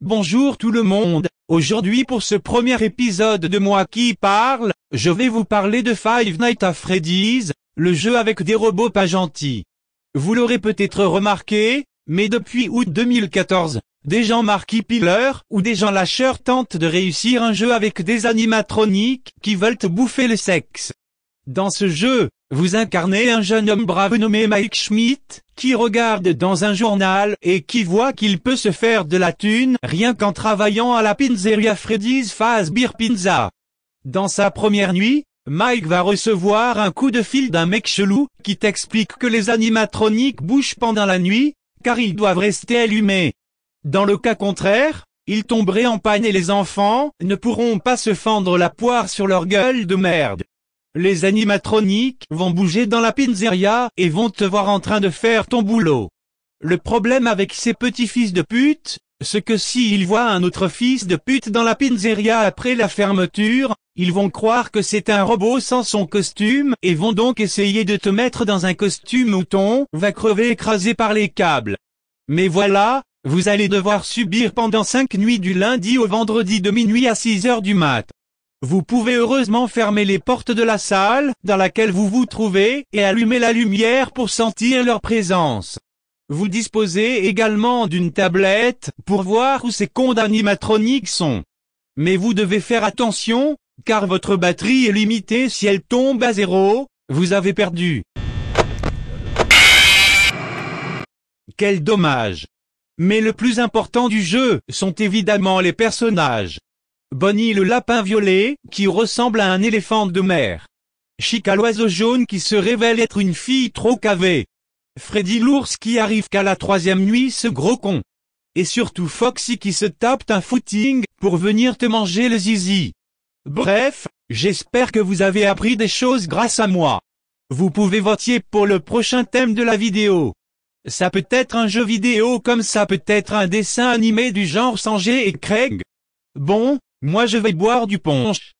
Bonjour tout le monde, aujourd'hui pour ce premier épisode de Moi qui parle, je vais vous parler de Five Nights at Freddy's, le jeu avec des robots pas gentils. Vous l'aurez peut-être remarqué, mais depuis août 2014, des gens marquis-pilleurs ou des gens lâcheurs tentent de réussir un jeu avec des animatroniques qui veulent te bouffer le sexe. Dans ce jeu, vous incarnez un jeune homme brave nommé Mike Schmidt, qui regarde dans un journal et qui voit qu'il peut se faire de la thune rien qu'en travaillant à la pizzeria Freddy's Fazbear Pizza. Dans sa première nuit, Mike va recevoir un coup de fil d'un mec chelou qui t'explique que les animatroniques bougent pendant la nuit, car ils doivent rester allumés. Dans le cas contraire, ils tomberaient en panne et les enfants ne pourront pas se fendre la poire sur leur gueule de merde. Les animatroniques vont bouger dans la pizzeria et vont te voir en train de faire ton boulot. Le problème avec ces petits fils de pute, c'est que s'ils voient un autre fils de pute dans la pizzeria après la fermeture, ils vont croire que c'est un robot sans son costume et vont donc essayer de te mettre dans un costume où ton va crever écrasé par les câbles. Mais voilà, vous allez devoir subir pendant 5 nuits du lundi au vendredi de minuit à 6 heures du mat. Vous pouvez heureusement fermer les portes de la salle dans laquelle vous vous trouvez et allumer la lumière pour sentir leur présence. Vous disposez également d'une tablette pour voir où ces cons d'animatroniques sont. Mais vous devez faire attention, car votre batterie est limitée. Si elle tombe à 0, vous avez perdu. Quel dommage! Mais le plus important du jeu sont évidemment les personnages. Bonnie le lapin violet, qui ressemble à un éléphant de mer. Chica l'oiseau jaune qui se révèle être une fille trop cavée. Freddy l'ours qui arrive qu'à la 3e nuit, ce gros con. Et surtout Foxy qui se tape un footing pour venir te manger le zizi. Bref, j'espère que vous avez appris des choses grâce à moi. Vous pouvez voter pour le prochain thème de la vidéo. Ça peut être un jeu vidéo comme ça peut être un dessin animé du genre Sanjay et Craig. Bon, moi je vais boire du punch.